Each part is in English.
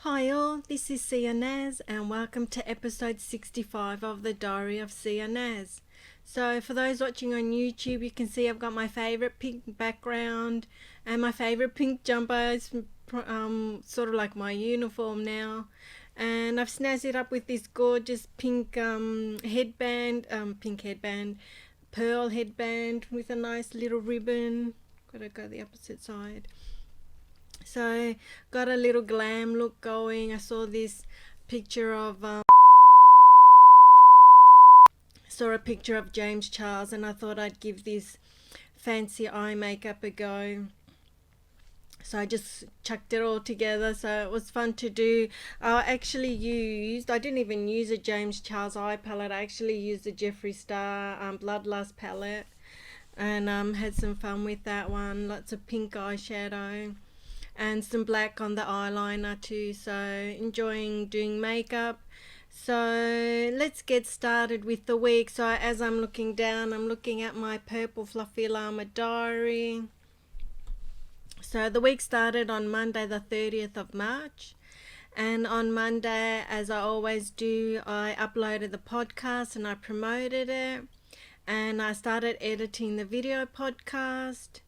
Hi all, this is Sia Nas and welcome to episode 65 of the Diary of Sia Nas. So for those watching on YouTube, you can see I've got my favourite pink background and my favourite pink jumper. It's sort of like my uniform now. And I've snazzed it up with this gorgeous pink headband, pearl headband with a nice little ribbon. Gotta go the opposite side. So got a little glam look going. I saw this picture of saw a picture of James Charles, and I thought I'd give this fancy eye makeup a go. So I just chucked it all together. So it was fun to do. I didn't even use a James Charles eye palette. I actually used a Jeffree Star Bloodlust palette, and had some fun with that one. Lots of pink eyeshadow and some black on the eyeliner too. So enjoying doing makeup. So let's get started with the week. So as I'm looking down, I'm looking at my purple fluffy llama diary. So the week started on Monday the 30th of March. And on Monday, as I always do, I uploaded the podcast and I promoted it. And I started editing the video podcast.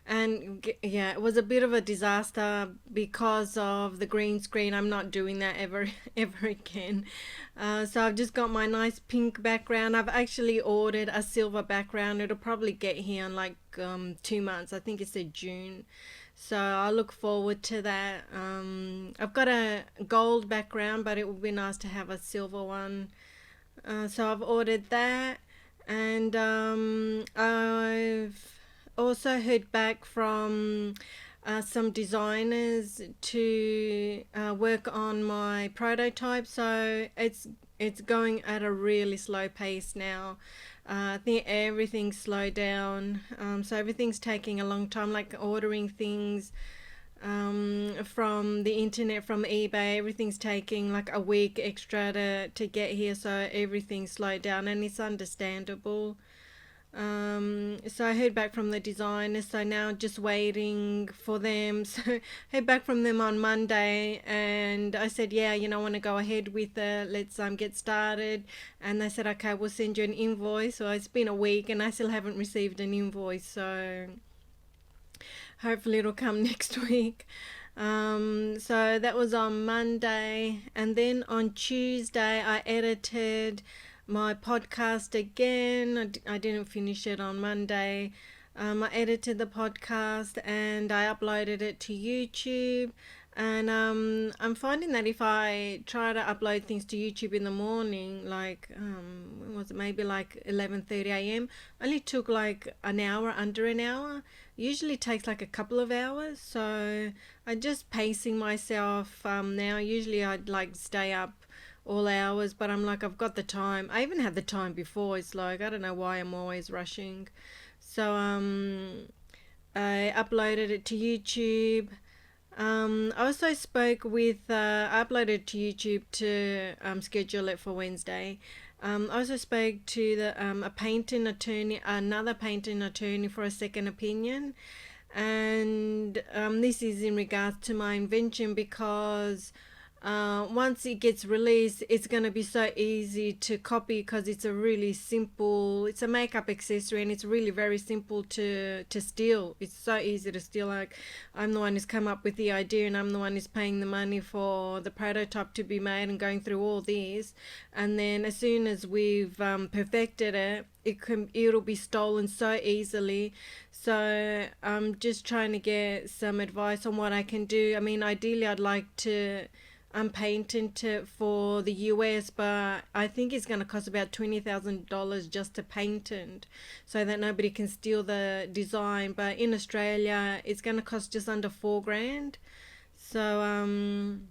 And yeah, it was a bit of a disaster because of the green screen. I'm not doing that ever ever again. So I've just got my nice pink background. I've actually ordered a silver background. It'll probably get here in like 2 months. I think it's in June. So I look forward to that. I've got a gold background, but it would be nice to have a silver one. So I've ordered that, and I've also heard back from some designers to work on my prototype. So it's going at a really slow pace now. I think everything's slowed down. So everything's taking a long time, like ordering things from the internet, from eBay. Everything's taking like a week extra to get here. So everything's slowed down, and it's understandable. So I heard back from the designers, so now just waiting for them. So heard back from them on Monday, and I said, yeah, I want to go ahead with it. Let's get started. And they said, okay, we'll send you an invoice. So it's been a week and I still haven't received an invoice, so hopefully it'll come next week. So that was on Monday, and then on Tuesday I edited my podcast again. I didn't finish it on Monday. I edited the podcast and I uploaded it to YouTube. And I'm finding that if I try to upload things to YouTube in the morning, like when was it, maybe like 11:30 a.m., only took like an hour, under an hour. Usually takes like a couple of hours. So I'm just pacing myself now. Usually I'd like stay up all hours, but I'm like, I've got the time. I even had the time before. It's like, I don't know why I'm always rushing. So I uploaded it to YouTube. I also spoke with I uploaded to YouTube to schedule it for Wednesday. I also spoke to a painting attorney, another painting attorney, for a second opinion. And this is in regards to my invention, because once it gets released, it's going to be so easy to copy, because it's a makeup accessory, and it's really very simple to steal. It's so easy to steal. Like, I'm the one who's come up with the idea, and I'm the one who's paying the money for the prototype to be made and going through all this. And then as soon as we've perfected it, it'll be stolen so easily. So I'm just trying to get some advice on what I can do. I mean, ideally I'd like to patent it for the US, but I think it's going to cost about $20,000 just to patent, so that nobody can steal the design. But in Australia, it's going to cost just under $4,000. So I'm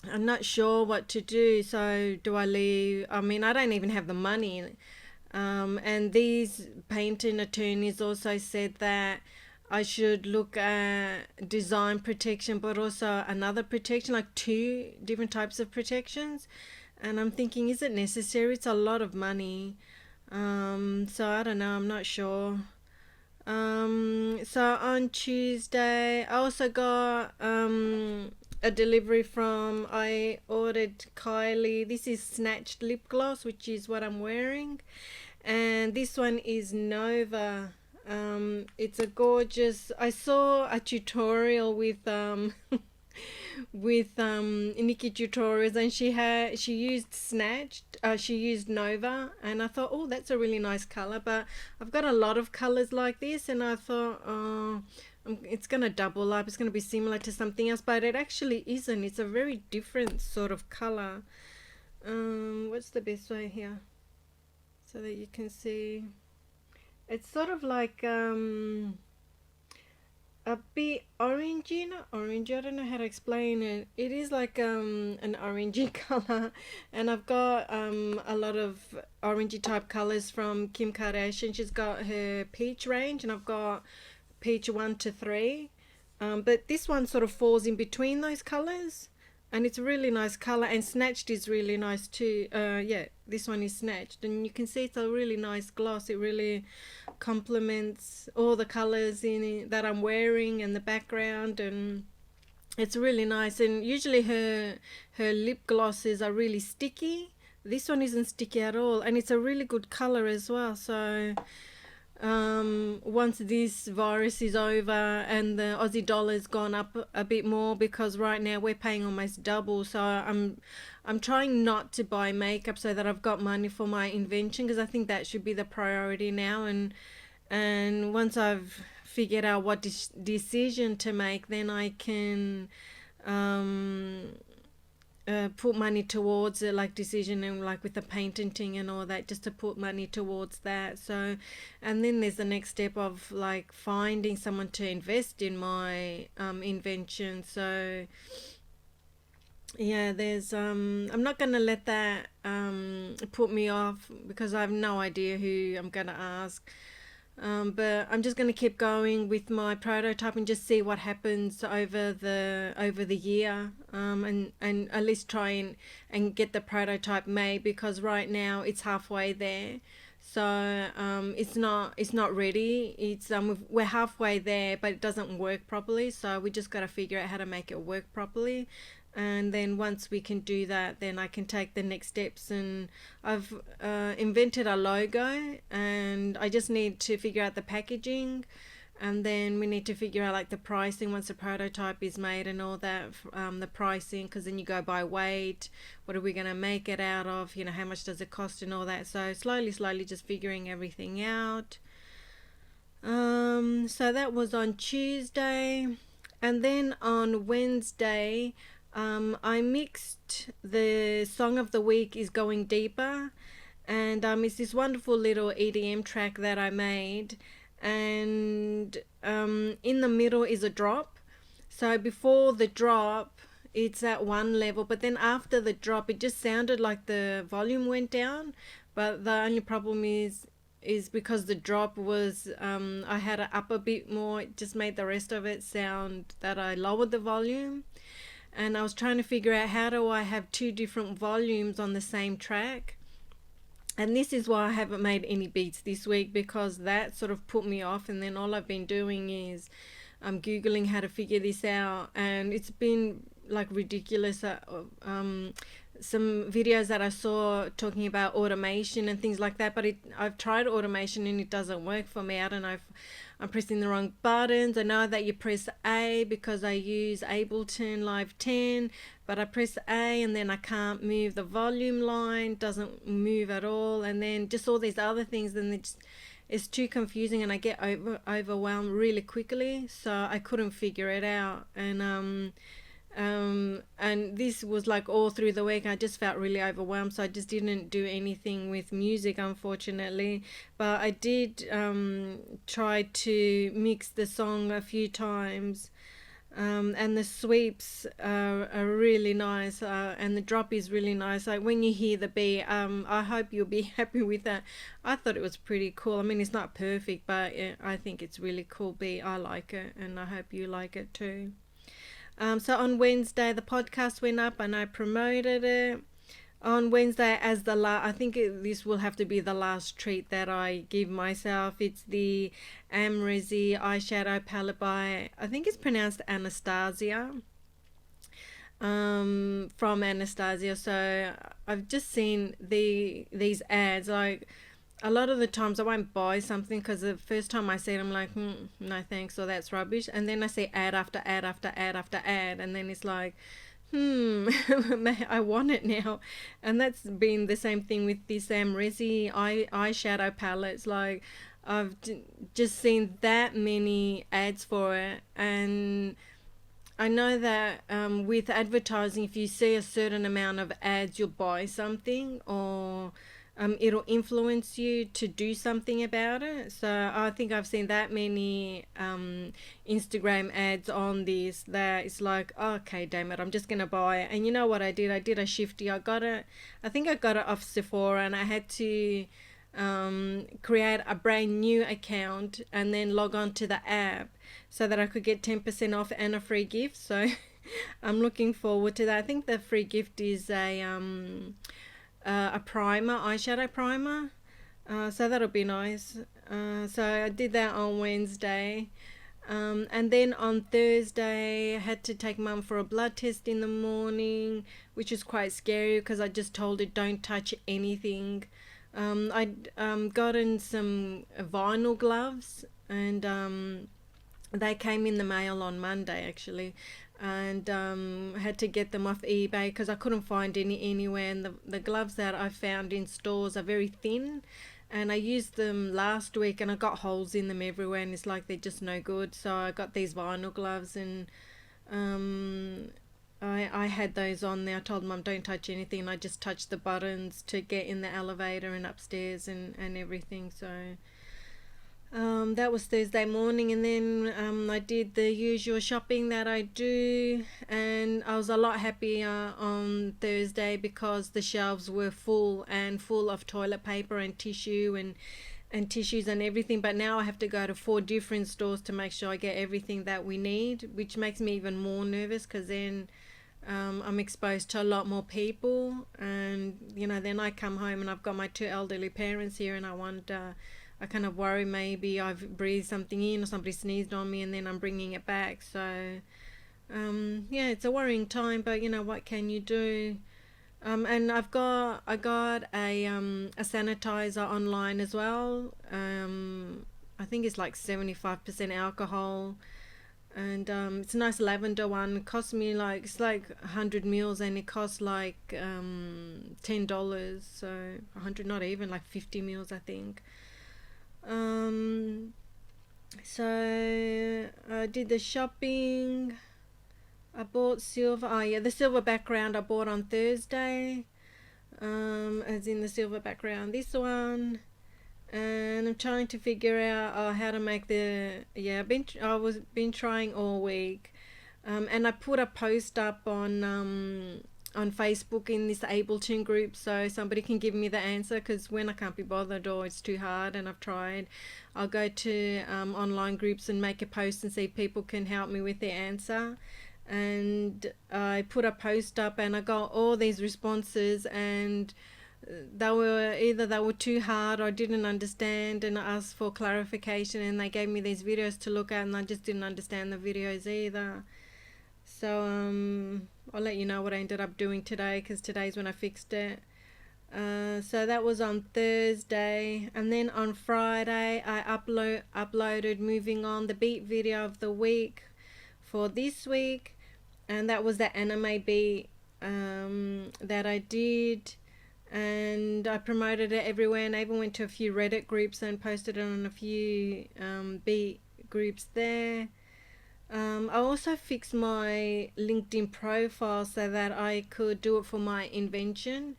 not sure what to do. So do I leave? I mean, I don't even have the money. And these painting attorneys also said that I should look at design protection, but also another protection, like two different types of protections. And I'm thinking, is it necessary? It's a lot of money. So I don't know. I'm not sure. So on Tuesday, I also got a delivery from, I ordered Kylie. This is Snatched lip gloss, which is what I'm wearing. And this one is Nova. It's a gorgeous. I saw a tutorial with with Nikki Tutorials, and she used Snatched. She used Nova, and I thought, oh, that's a really nice color. But I've got a lot of colors like this, and I thought, oh, it's gonna double up. It's gonna be similar to something else, but it actually isn't. It's a very different sort of color. What's the best way here so that you can see? It's sort of like a bit orangey, not orange. I don't know how to explain it. It is like an orangey color, and I've got a lot of orangey type colors from Kim Kardashian. She's got her peach range, and I've got peach 1 to 3. But this one sort of falls in between those colors, and it's a really nice color. And Snatched is really nice too. Yeah, this one is Snatched, and you can see it's a really nice gloss. It really complements all the colors in it that I'm wearing and the background, and it's really nice. And usually her lip glosses are really sticky. This one isn't sticky at all, and it's a really good color as well. So once this virus is over and the Aussie dollar's gone up a bit more, because right now we're paying almost double, so I'm trying not to buy makeup so that I've got money for my invention, because I think that should be the priority now. And once I've figured out what decision to make, then I can um put money towards it, like decision, and like with the patenting and all that, just to put money towards that. So, and then there's the next step of like finding someone to invest in my invention. So yeah, there's I'm not gonna let that put me off, because I have no idea who I'm gonna ask. But I'm just going to keep going with my prototype and just see what happens over the year, and at least try and get the prototype made, because right now it's halfway there. So it's not ready. It's we're halfway there, but it doesn't work properly. So we just got to figure out how to make it work properly. And then once we can do that, then I can take the next steps. And I've invented a logo, and I just need to figure out the packaging, and then we need to figure out like the pricing once the prototype is made and all that. The pricing, because then you go by weight. What are we going to make it out of? You know, how much does it cost and all that. So slowly just figuring everything out. So that was on Tuesday, and then on Wednesday, I mixed the song of the week is Going Deeper, and it's this wonderful little EDM track that I made, and in the middle is a drop. So before the drop, it's at one level, but then after the drop, it just sounded like the volume went down. But the only problem is because the drop was I had it up a bit more. It just made the rest of it sound that I lowered the volume. And I was trying to figure out, how do I have two different volumes on the same track. And this is why I haven't made any beats this week, because that sort of put me off. And then all I've been doing is Googling how to figure this out, and it's been like ridiculous. Some videos that I saw talking about automation and things like that, but I've tried automation and it doesn't work for me. I don't know if I'm pressing the wrong buttons. I know that you press A because I use Ableton Live 10, but I press A and then I can't move the volume line, doesn't move at all, and then just all these other things, and it's too confusing, and I get overwhelmed really quickly, so I couldn't figure it out. And this was like all through the week. I just felt really overwhelmed, so I just didn't do anything with music, unfortunately. But I did try to mix the song a few times, and the sweeps are really nice, and the drop is really nice. Like when you hear the beat, I hope you'll be happy with that. I thought it was pretty cool. I mean, it's not perfect, but I think it's really cool beat. I like it, and I hope you like it too. So on Wednesday, the podcast went up and I promoted it. On Wednesday, as I think this will have to be the last treat that I give myself. It's the Amrezy eyeshadow palette by, I think it's pronounced Anastasia. from Anastasia. So I've just seen these ads. Like a lot of the times I won't buy something because the first time I see it, I'm like, no thanks, or that's rubbish. And then I see ad after ad after ad after ad, and then it's like, I want it now. And that's been the same thing with the Sam Resi eyeshadow palettes. Like just seen that many ads for it, and I know that with advertising, if you see a certain amount of ads, you'll buy something, or it'll influence you to do something about it. So I think I've seen that many Instagram ads on this that it's like, okay, damn it, I'm just gonna buy it. And you know what I did? I did a shifty. I got it. I think I got it off Sephora, and I had to create a brand new account and then log on to the app so that I could get 10% off and a free gift. So I'm looking forward to that. I think the free gift is a primer, eyeshadow primer. So that'll be nice. So I did that on Wednesday. And then on Thursday, I had to take mum for a blood test in the morning, which was quite scary because I just told her don't touch anything. I'd gotten some vinyl gloves, and they came in the mail on Monday actually, and had to get them off eBay because I couldn't find any anywhere. And the gloves that I found in stores are very thin, and I used them last week and I got holes in them everywhere, and it's like they're just no good. So I got these vinyl gloves, and um, I had those on there. I told mum don't touch anything. I just touched the buttons to get in the elevator and upstairs and everything. So that was Thursday morning, and then I did the usual shopping that I do, and I was a lot happier on Thursday because the shelves were full and full of toilet paper and tissue and tissues and everything. But now I have to go to 4 different stores to make sure I get everything that we need, which makes me even more nervous because then I'm exposed to a lot more people, and then I come home and I've got my 2 elderly parents here, and I kind of worry maybe I've breathed something in or somebody sneezed on me and then I'm bringing it back. So yeah, it's a worrying time, but what can you do? And I got a sanitizer online as well. I think it's like 75% alcohol, and it's a nice lavender one. It cost me like, it's like 100 mils, and it costs like $10. So 100, not even, like 50 mils I think. um so I did the shopping. I bought silver. Oh yeah, the silver background I bought on Thursday. As in the silver background, this one. And I'm trying to figure out how to make the, yeah, I was been trying all week. And I put a post up on Facebook in this Ableton group so somebody can give me the answer, because when I can't be bothered or it's too hard and I've tried, I'll go to online groups and make a post and see if people can help me with the answer. And I put a post up and I got all these responses, and they were too hard or I didn't understand, and I asked for clarification and they gave me these videos to look at, and I just didn't understand the videos either. So I'll let you know what I ended up doing today, because today's when I fixed it. So that was on Thursday, and then on Friday I uploaded Moving On, the beat video of the week for this week, and that was the anime beat that I did, and I promoted it everywhere, and I even went to a few Reddit groups and posted it on a few beat groups there. I also fixed my LinkedIn profile so that I could do it for my invention.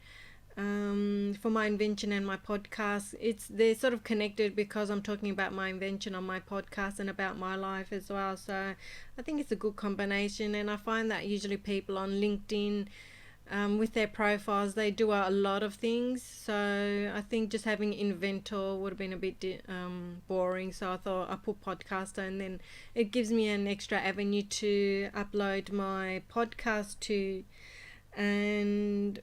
For my invention and my podcast, they're sort of connected because I'm talking about my invention on my podcast and about my life as well. So I think it's a good combination, and I find that usually people on LinkedIn, with their profiles, they do a lot of things. So I think just having inventor would have been a bit boring. So I thought I put podcaster, and then it gives me an extra avenue to upload my podcast to. And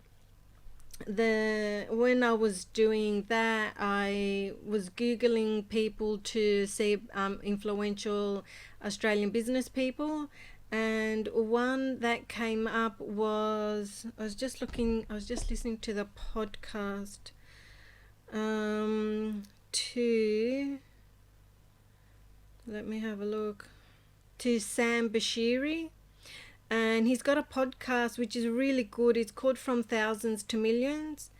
when I was doing that, I was googling people to see influential Australian business people, And one that came up was, I was just listening to the podcast to, let me have a look, to Sam Bashiry. And he's got a podcast which is really good. It's called From Thousands to Millions.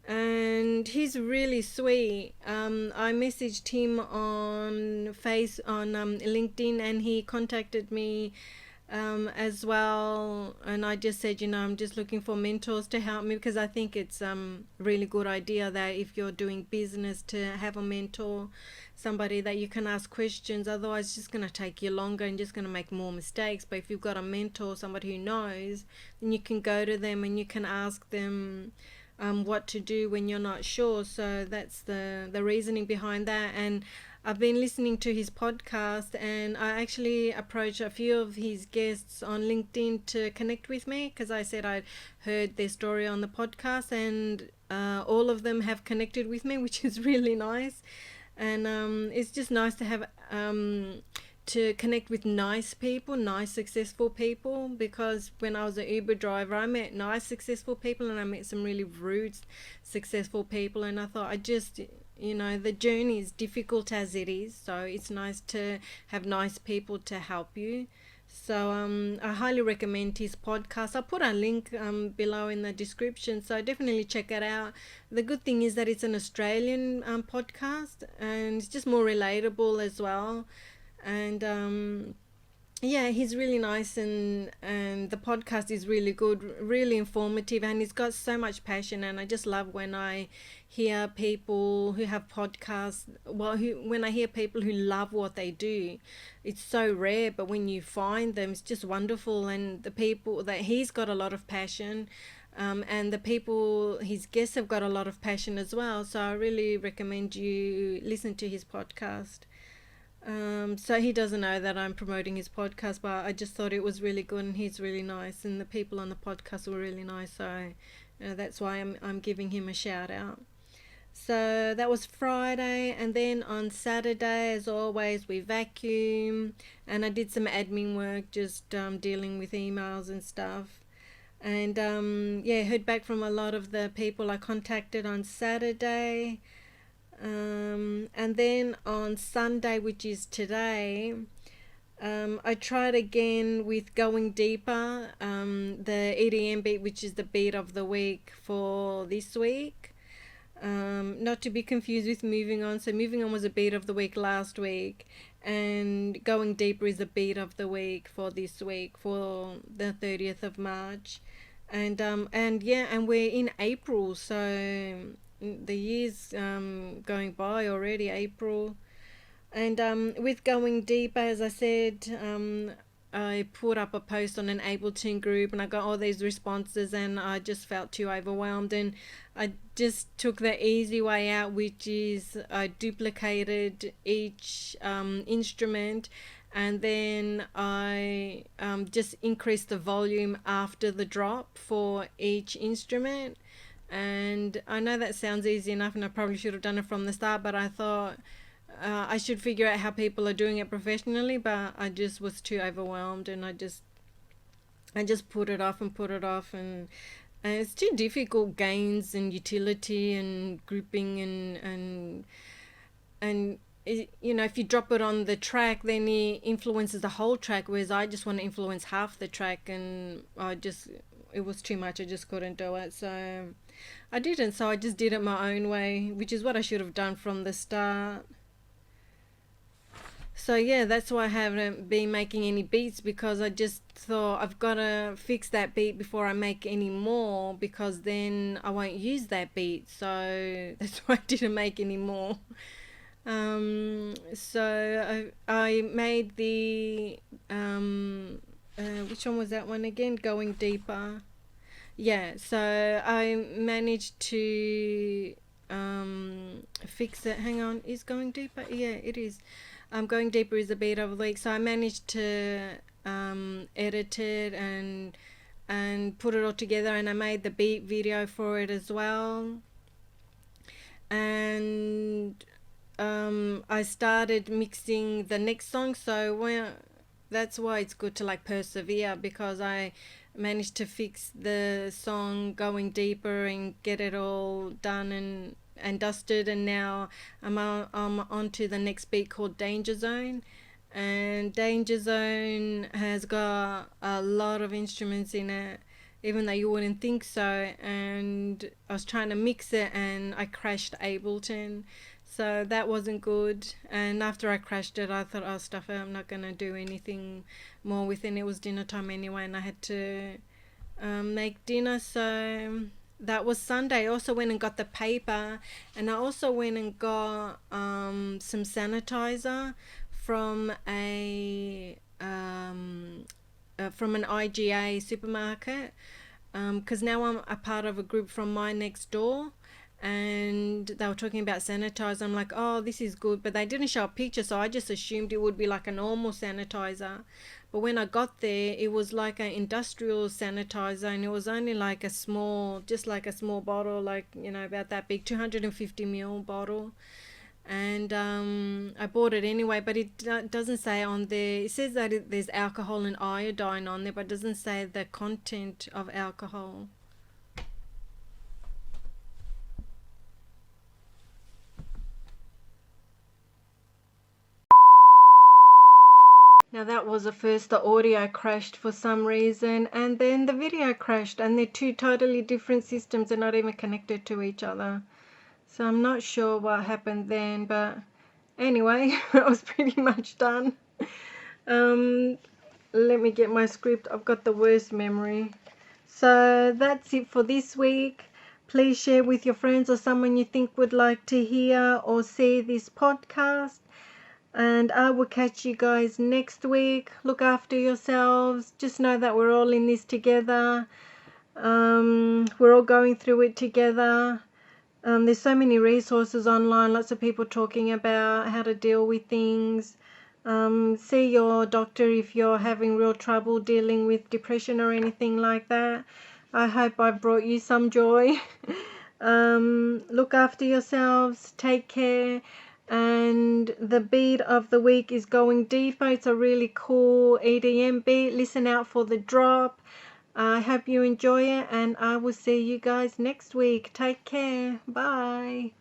And he's really sweet. I messaged him on LinkedIn, and he contacted me as well. And I just said, I'm just looking for mentors to help me, because I think it's really good idea that if you're doing business, to have a mentor, somebody that you can ask questions. Otherwise, it's just going to take you longer and just going to make more mistakes. But if you've got a mentor, somebody who knows, then you can go to them and you can ask them what to do when you're not sure. So that's the reasoning behind that. And I've been listening to his podcast, and I actually approached a few of his guests on LinkedIn to connect with me, because I said I'd heard their story on the podcast, and all of them have connected with me, which is really nice. And it's just nice to have to connect with nice people, nice successful people, because when I was an Uber driver, I met nice successful people, and I met some really rude successful people, and I thought, the journey is difficult as it is, so it's nice to have nice people to help you. So I highly recommend his podcast. I'll put a link below in the description, so definitely check it out. The good thing is that it's an Australian podcast, and it's just more relatable as well. And yeah, he's really nice, and the podcast is really good, really informative, and he's got so much passion. And I just love when I hear people who have podcasts, when I hear people who love what they do. It's so rare, but when you find them, it's just wonderful. And the people that he's got a lot of passion, and the people, his guests, have got a lot of passion as well. So I really recommend you listen to his podcast. So he doesn't know that I'm promoting his podcast, but I just thought it was really good, and he's really nice, and the people on the podcast were really nice. So that's why I'm giving him a shout out. So that was Friday, and then on Saturday, as always, we vacuum, and I did some admin work, just dealing with emails and stuff. And yeah, heard back from a lot of the people I contacted on Saturday. And then on Sunday, which is today, I tried again with Going Deeper, the EDM beat, which is the beat of the week for this week. Not to be confused with Moving On. So Moving On was a beat of the week last week, and Going Deeper is a beat of the week for this week, for the 30th of March. And yeah, and we're in April, so the year's going by already, April. And with Going Deeper, as I said, I put up a post on an Ableton group, and I got all these responses, and I just felt too overwhelmed, and I just took the easy way out, which is I duplicated each instrument, and then I just increased the volume after the drop for each instrument. And I know that sounds easy enough, and I probably should have done it from the start, but I thought I should figure out how people are doing it professionally, but I just was too overwhelmed, and I just put it off and put it off, and it's too difficult, gains and utility and grouping, and if you drop it on the track, then it influences the whole track, whereas I just want to influence half the track, and it was too much. I just couldn't do it, so I didn't. So I just did it my own way, which is what I should have done from the start. So yeah, that's why I haven't been making any beats, because I just thought I've got to fix that beat before I make any more, because then I won't use that beat. So that's why I didn't make any more. So I made the which one was that one again? Going Deeper. Yeah, so I managed to fix it. Hang on, is Going Deeper? Yeah, it is. Going Deeper is the beat of the week. So I managed to edit it and put it all together, and I made the beat video for it as well. And I started mixing the next song. So that's why it's good to like persevere, because I managed to fix the song going deeper and get it all done and dusted, and now I'm on to the next beat called Danger Zone. And Danger Zone has got a lot of instruments in it, even though you wouldn't think so. And I was trying to mix it and I crashed Ableton. So that wasn't good. And after I crashed it, I thought, oh, stuff it, I'm not going to do anything more with it. It was dinner time anyway, and I had to make dinner. So that was Sunday. I also went and got the paper, and I also went and got some sanitizer from from an IGA supermarket, because now I'm a part of a group from my next door, and they were talking about sanitizer. I'm like, oh, this is good, but they didn't show a picture, so I just assumed it would be like a normal sanitizer. But when I got there, it was like an industrial sanitizer, and it was only like a small, just like a small bottle, like, you know, about that big, 250 ml bottle. And I bought it anyway, but it doesn't say on there. It says that there's alcohol and iodine on there, but it doesn't say the content of alcohol. Now that was the first, the audio crashed for some reason, and then the video crashed, and they're two totally different systems. They're not even connected to each other. So I'm not sure what happened then, but anyway, I was pretty much done. Um, Let me get my script. I've got the worst memory. So that's it for this week. Please share with your friends or someone you think would like to hear or see this podcast. And I will catch you guys next week. Look after yourselves. Just know that we're all in this together. We're all going through it together. There's so many resources online, lots of people talking about how to deal with things. See your doctor if you're having real trouble dealing with depression or anything like that. I hope I brought you some joy. Look after yourselves, take care. And the beat of the week is Going Deeper. It's a really cool EDM beat. Listen out for the drop. I hope you enjoy it, and I will see you guys next week. Take care. Bye.